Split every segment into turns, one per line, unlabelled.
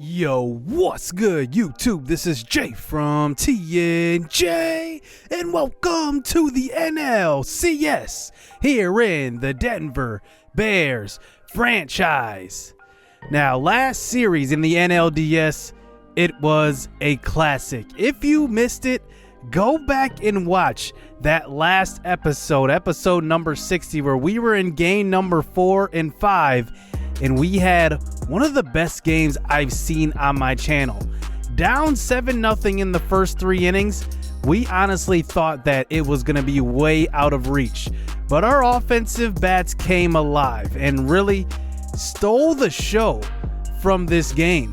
Yo, what's good, YouTube? This is Jay from TNJ, and welcome to the NLCS here in the Denver Bears franchise. Now, last series in the NLDS, it was a classic. If you missed it, go back and watch that last episode number 60, where we were in game number 4 and 5, and we had one of the best games I've seen on my channel. Down 7-0 in the first 3 innings, we honestly thought that it was going to be way out of reach. But our offensive bats came alive and really stole the show from this game.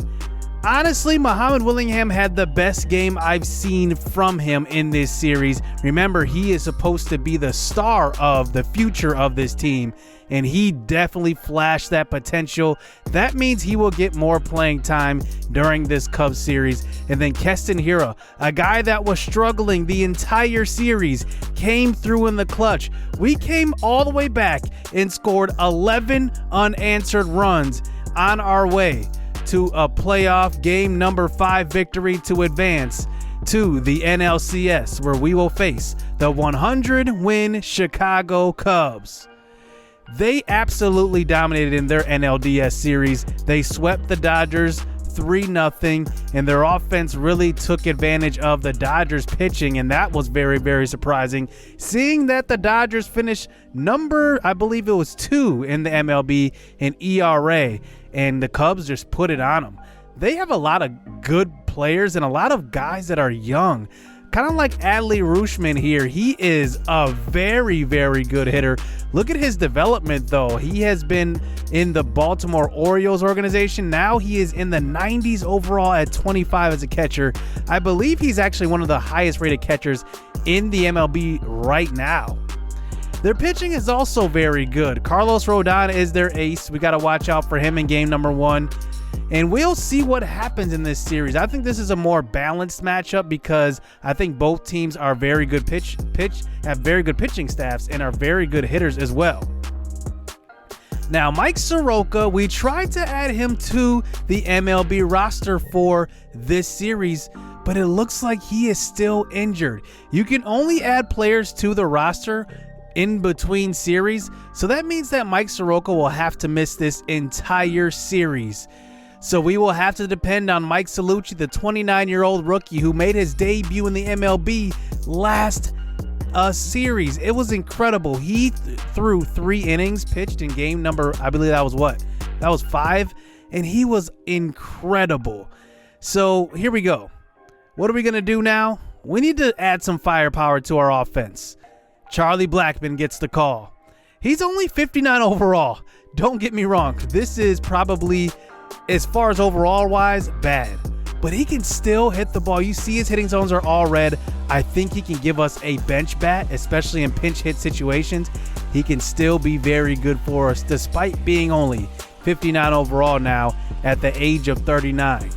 Honestly, Muhammad Willingham had the best game I've seen from him in this series. Remember, he is supposed to be the star of the future of this team, and he definitely flashed that potential. That means he will get more playing time during this Cubs series. And then Keston Hiura, a guy that was struggling the entire series, came through in the clutch. We came all the way back and scored 11 unanswered runs on our way to a playoff game number 5 victory to advance to the NLCS, where we will face the 100-win Chicago Cubs. They absolutely dominated in their NLDS series. They swept the Dodgers 3-0, and their offense really took advantage of the Dodgers pitching, and that was very, very surprising. Seeing that the Dodgers finished number, I believe it was 2 in the MLB in ERA, and the Cubs just put it on them. They have a lot of good players and a lot of guys that are young. Kind of like Adley Rutschman here. He is a very, very good hitter. Look at his development, though. He has been in the Baltimore Orioles organization. Now he is in the 90s overall at 25 as a catcher. I believe he's actually one of the highest rated catchers in the MLB right now. Their pitching is also very good. Carlos Rodon is their ace. We got to watch out for him in game number 1. And we'll see what happens in this series. I think this is a more balanced matchup because I think both teams are very good have very good pitching staffs and are very good hitters as well. Now, Mike Soroka, we tried to add him to the MLB roster for this series, but it looks like he is still injured. You can only add players to the roster in between series, so that means that Mike Soroka will have to miss this entire series. So we will have to depend on Mike Salucci, the 29-year-old rookie who made his debut in the MLB last series. It was incredible. He threw 3 innings, pitched in game number, I believe that was what? That was 5, and he was incredible. So here we go. What are we going to do now? We need to add some firepower to our offense. Charlie Blackmon gets the call. He's only 59 overall. Don't get me wrong. This is probably, as far as overall wise, bad, but he can still hit the ball. You see his hitting zones are all red. I think he can give us a bench bat, especially in pinch hit situations. He can still be very good for us despite being only 59 overall now at the age of 39.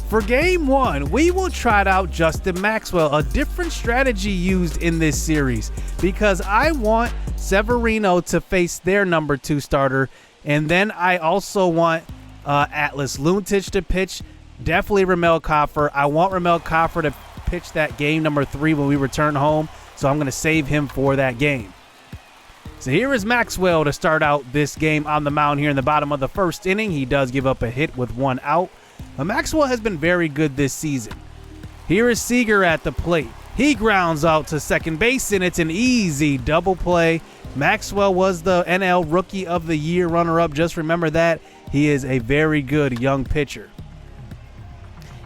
For game 1, we will try out Justin Maxwell, a different strategy used in this series because I want Severino to face their number 2 starter, and then I also want Atlas Luntich to pitch. Definitely Ramel Coffer. I want Ramel Coffer to pitch that game number 3 when we return home, so I'm going to save him for that game. So here is Maxwell to start out this game on the mound here in the bottom of the first inning. He does give up a hit with 1 out, but Maxwell has been very good this season. Here is Seager at the plate. He grounds out to second base, and it's an easy double play. Maxwell was the NL Rookie of the Year runner-up. Just remember that. He is a very good young pitcher.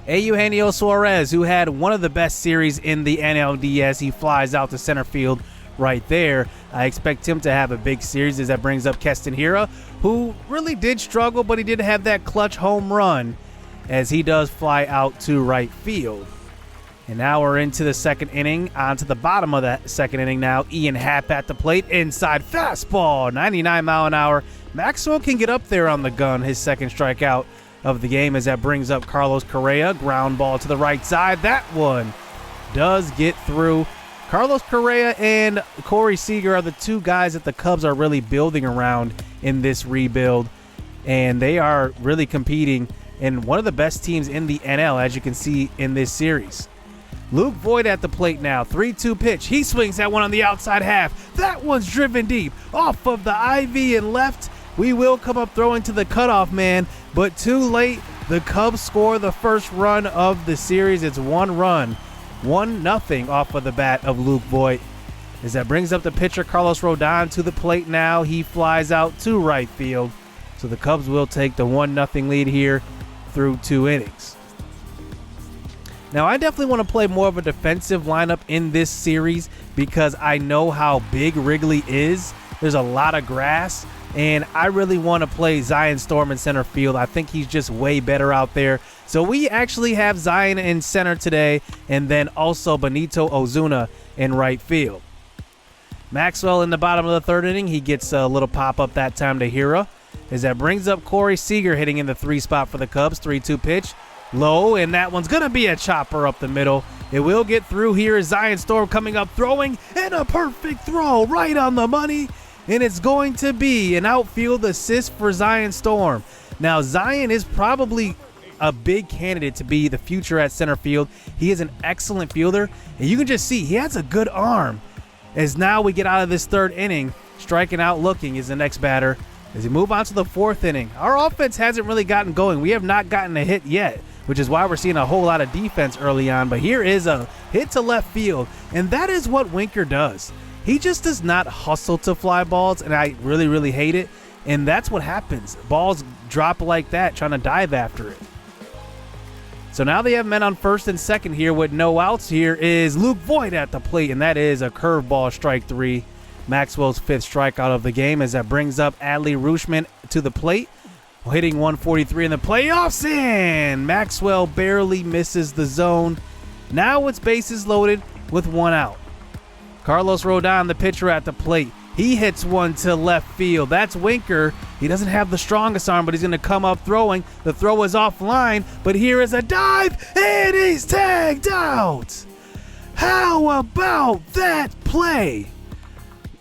Eugenio Suarez, who had one of the best series in the NLDS, he flies out to center field right there. I expect him to have a big series, as that brings up Keston Hiura, who really did struggle, but he did have that clutch home run as he does fly out to right field. And now we're into the second inning, onto the bottom of that second inning now. Ian Happ at the plate, inside fastball, 99 mile an hour. Maxwell can get up there on the gun, his second strikeout of the game, as that brings up Carlos Correa. Ground ball to the right side. That one does get through. Carlos Correa and Corey Seager are the 2 guys that the Cubs are really building around in this rebuild, and they are really competing and one of the best teams in the NL, as you can see in this series. Luke Voit at the plate now. 3-2 pitch. He swings that one on the outside half. That one's driven deep off of the IV and left. We will come up throwing to the cutoff man, but too late. The Cubs score the first run of the series. It's 1 run, 1-0 off of the bat of Luke Voit. As that brings up the pitcher Carlos Rodon to the plate now. He flies out to right field. So the Cubs will take the 1-0 lead here through 2 innings. Now, I definitely want to play more of a defensive lineup in this series because I know how big Wrigley is. There's a lot of grass, and I really want to play Zion Storm in center field. I think he's just way better out there. So we actually have Zion in center today, and then also Benito Ozuna in right field. Maxwell in the bottom of the 3rd inning. He gets a little pop-up that time to Hira. As that brings up Corey Seager hitting in the 3 spot for the Cubs. 3-2 pitch. Low, and that one's going to be a chopper up the middle. It will get through. Here is Zion Storm coming up, throwing, and a perfect throw right on the money. And it's going to be an outfield assist for Zion Storm. Now, Zion is probably a big candidate to be the future at center field. He is an excellent fielder, and you can just see he has a good arm. As now we get out of this 3rd inning, striking out looking is the next batter. As we move on to the 4th inning, our offense hasn't really gotten going. We have not gotten a hit yet, which is why we're seeing a whole lot of defense early on. But here is a hit to left field, and that is what Winker does. He just does not hustle to fly balls, and I really, really hate it. And that's what happens. Balls drop like that, trying to dive after it. So now they have men on 1st and 2nd here with no outs. Here is Luke Voit at the plate, and that is a curveball, strike 3. Maxwell's 5th strikeout of the game, as that brings up Adley Rutschman to the plate, hitting 143 in the playoffs, and Maxwell barely misses the zone. Now it's bases loaded with 1 out. Carlos Rodon, the pitcher at the plate. He hits one to left field. That's Winker. He doesn't have the strongest arm, but he's going to come up throwing. The throw is offline, but here is a dive, and he's tagged out. How about that play?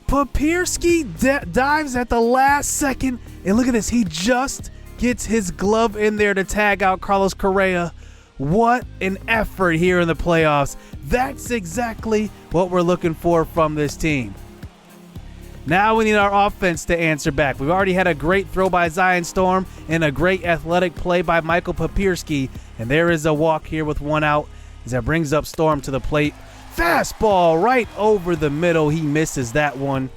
Papierski dives at the last second, and look at this. He just gets his glove in there to tag out Carlos Correa. What an effort here in the playoffs. That's exactly what we're looking for from this team. Now we need our offense to answer back. We've already had a great throw by Zion Storm and a great athletic play by Michael Papierski, and there is a walk here with 1 out as that brings up Storm to the plate. Fastball right over the middle. He misses that one.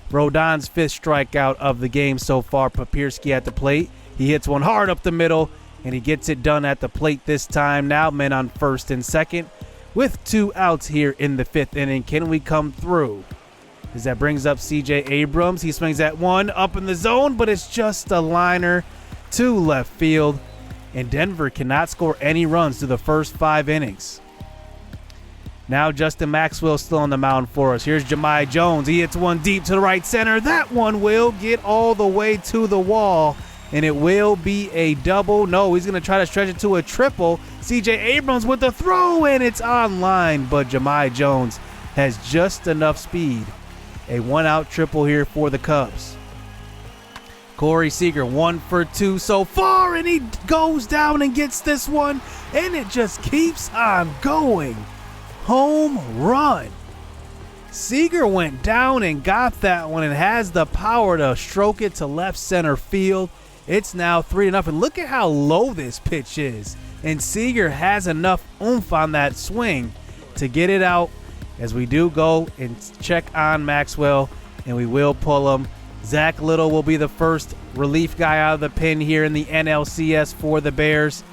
Rodon's 5th strikeout of the game so far. Papierski at the plate. He hits one hard up the middle, and he gets it done at the plate this time. Now men on 1st and 2nd with 2 outs here in the 5th inning. Can we come through? As that brings up CJ Abrams. He swings that one up in the zone, but it's just a liner to left field. And Denver cannot score any runs through the first 5 innings. Now Justin Maxwell still on the mound for us. Here's Jahmai Jones. He hits one deep to the right center. That one will get all the way to the wall, and it will be a double. No, he's going to try to stretch it to a triple. CJ Abrams with the throw, and it's on line, but Jahmai Jones has just enough speed. A 1-out triple here for the Cubs. Corey Seager 1 for 2 so far, and he goes down and gets this one, and it just keeps on going. Home run. Seager went down and got that one and has the power to stroke it to left center field. It's now 3-0, and look at how low this pitch is. And Seager has enough oomph on that swing to get it out, as we do go and check on Maxwell, and we will pull him. Zach Little will be the first relief guy out of the pen here in the NLCS for the Bears,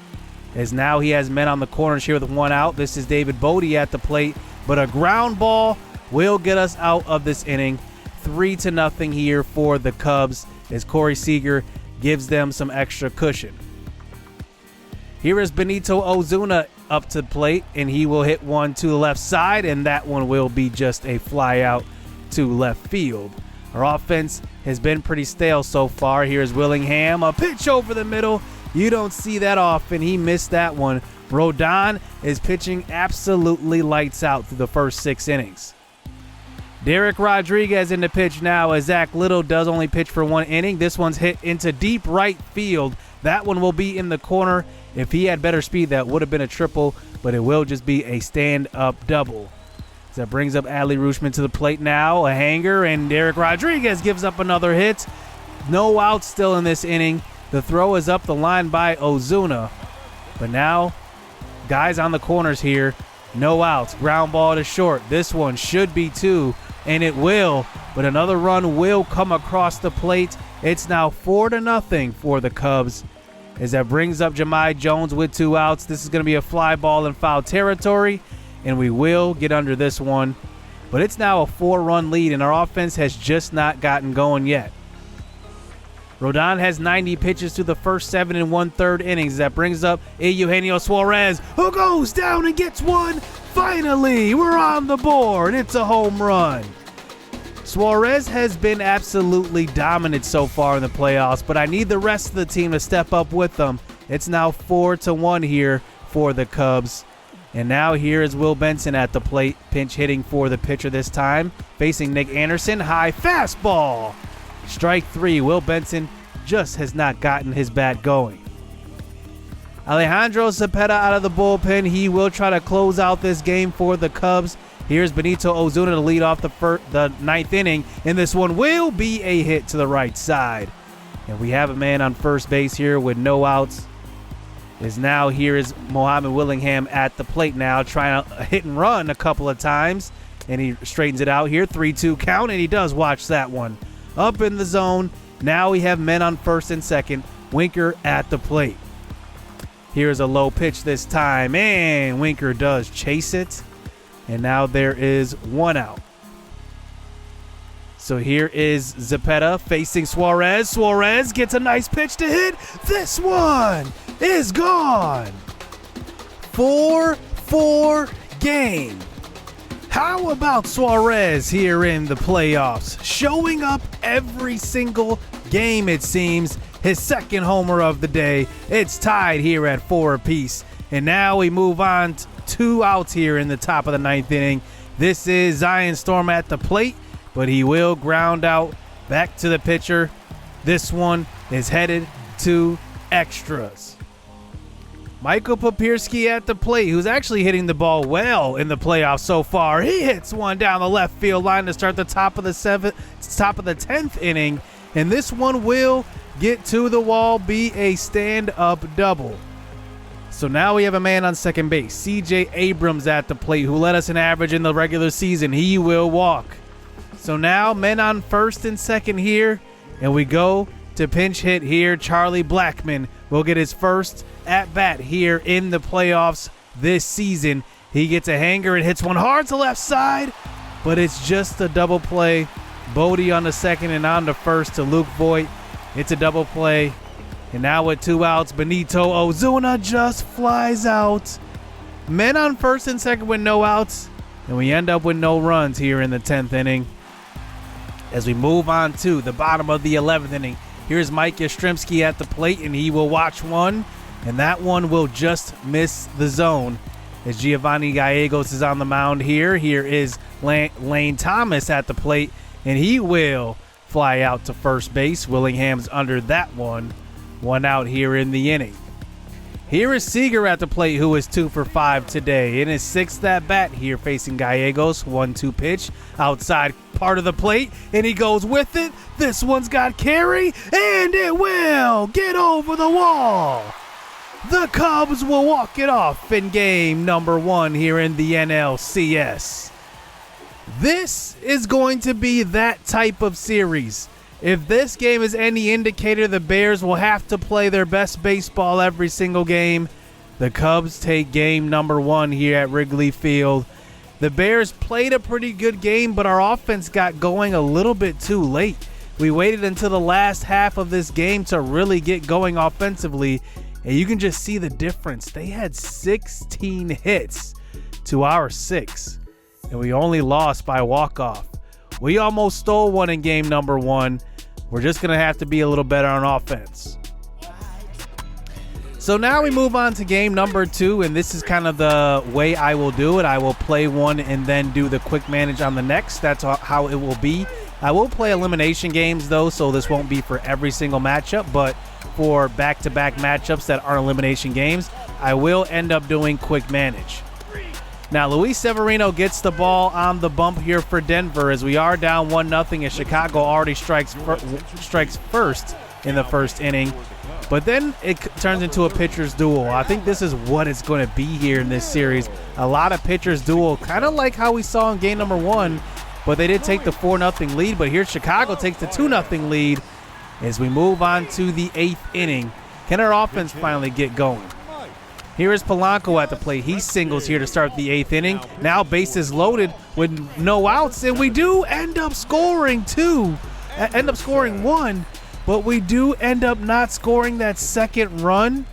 as now he has men on the corners here with 1 out. This is David Bodie at the plate, but a ground ball will get us out of this inning. 3-0 here for the Cubs, as Corey Seager gives them some extra cushion. Here is Benito Ozuna up to the plate, and he will hit one to the left side, and that one will be just a fly out to left field. Our offense has been pretty stale so far. Here's Willingham, a pitch over the middle. You don't see that often. He missed that one. Rodon is pitching absolutely lights out through the first 6 innings. Derek Rodriguez in the pitch now, as Zach Little does only pitch for 1 inning. This one's hit into deep right field. That one will be in the corner. If he had better speed, that would have been a triple, but it will just be a stand-up double. So that brings up Adley Rutschman to the plate now, a hanger, and Derek Rodriguez gives up another hit. No outs still in this inning. The throw is up the line by Ozuna, but now guys on the corners here. No outs. Ground ball to short. This one should be two, and it will, but another run will come across the plate. It's now 4-0 for the Cubs, as that brings up Jahmai Jones with 2 outs. This is going to be a fly ball in foul territory, and we will get under this one. But it's now a 4-run lead, and our offense has just not gotten going yet. Rodon has 90 pitches through the first 7 1/3 innings. That brings up Eugenio Suarez, who goes down and gets one. Finally, we're on the board. It's a home run. Suarez has been absolutely dominant so far in the playoffs, but I need the rest of the team to step up with them. It's now 4-1 here for the Cubs. And now here is Will Benson at the plate, pinch hitting for the pitcher this time, facing Nick Anderson. High fastball. Strike 3. Will Benson just has not gotten his bat going. Alejandro Cepeda out of the bullpen. He will try to close out this game for the Cubs. Here's Benito Ozuna to lead off the ninth inning, and this one will be a hit to the right side. And we have a man on first base here with no outs. Here is Mohamed Willingham at the plate now, trying to hit and run a couple of times, and he straightens it out here. 3-2 count, and he does watch that one. Up in the zone. Now we have men on first and second. Winker at the plate. Here's a low pitch this time, and Winker does chase it. And now there is 1 out. So here is Cepeda facing Suarez. Suarez gets a nice pitch to hit. This one is gone. 4-4 game. How about Suarez here in the playoffs? Showing up every single game, it seems. His second homer of the day. It's tied here at 4 apiece. And now we move on to 2 outs here in the top of the 9th inning. This is Zion Storm at the plate, but he will ground out back to the pitcher. This one is headed to extras. Michael Papierski at the plate, who's actually hitting the ball well in the playoffs so far. He hits one down the left field line to start the top of the 10th inning, and this one will get to the wall, be a stand-up double. So now we have a man on second base, C.J. Abrams at the plate, who led us an average in the regular season. He will walk. So now men on first and second here, and we go to pinch hit here. Charlie Blackmon will get his first at-bat here in the playoffs this season. He gets a hanger and hits one hard to left side, but it's just a double play. Bodie on the second and on the first to Luke Voigt. It's a double play. And now with 2 outs, Benito Ozuna just flies out. Men on first and second with no outs, and we end up with no runs here in the 10th inning. As we move on to the bottom of the 11th inning, here's Mike Yastrzemski at the plate, and he will watch one, and that one will just miss the zone. As Giovanni Gallegos is on the mound here, here is Lane Thomas at the plate, and he will fly out to first base. Willingham's under that one. 1 out here in the inning. Here is Seager at the plate, who is 2 for 5 today. In his 6th at-bat here facing Gallegos. 1-2 pitch outside part of the plate, and he goes with it. This one's got carry, and it will get over the wall. The Cubs will walk it off in game number 1 here in the NLCS. This is going to be that type of series. If this game is any indicator, the Bears will have to play their best baseball every single game. The Cubs take game number 1 here at Wrigley Field. The Bears played a pretty good game, but our offense got going a little bit too late. We waited until the last half of this game to really get going offensively, and you can just see the difference. They had 16 hits to our 6, and we only lost by walk-off. We almost stole one in game number 1. We're just going to have to be a little better on offense. So now we move on to game number 2, and this is kind of the way I will do it. I will play one and then do the quick manage on the next. That's how it will be. I will play elimination games, though, so this won't be for every single matchup. But for back-to-back matchups that aren't elimination games, I will end up doing quick manage. Now, Luis Severino gets the ball on the bump here for Denver as we are down 1-0 as Chicago already strikes first in the first inning. But then it turns into a pitcher's duel. I think this is what it's going to be here in this series. A lot of pitcher's duel, kind of like how we saw in game number 1, but they did take the 4-0 lead. But here Chicago takes the 2-0 lead as we move on to the 8th inning. Can our offense finally get going? Here is Polanco at the plate. He singles here to start the 8th inning. Now bases loaded with no outs, and we do end up scoring one, but we do end up not scoring that second run,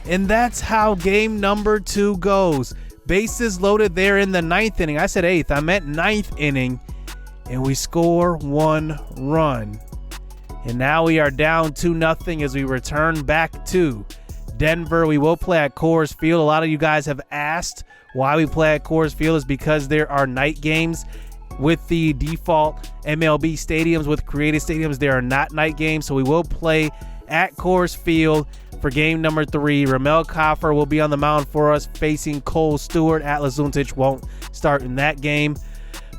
and that's how game number 2 goes. Bases loaded there in the 9th inning. I said 8th. I meant 9th inning, and we score 1 run. And now we are down 2-0 as we return back to Denver. We will play at Coors Field. A lot of you guys have asked why we play at Coors Field is because there are night games with the default MLB stadiums. With created stadiums, there are not night games, so we will play at Coors Field for game number 3. Ramel Coffer will be on the mound for us facing Cole Stewart. Atlas Zuntic won't start in that game,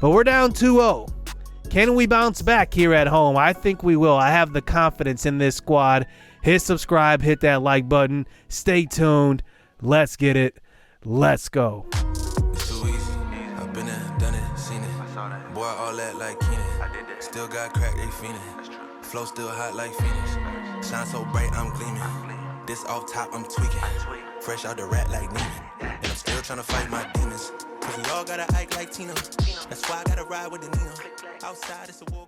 but we're down 2-0. Can we bounce back here at home? I think we will. I have the confidence in this squad. Hit subscribe, hit that like button. Stay tuned. Let's get it. Let's go.
It's too easy. I've been there, done it, seen it. Boy, all that like Keenan. Still got crack, they fiendin'. Flow still hot like Phoenix. Shine so bright, I'm gleaming. This off top, I'm tweaking. Fresh out the rat like Neiman. And I'm still trying to fight my demons. Cause we all gotta act like Tina. That's why I gotta ride with the Nina. Outside, it's a war.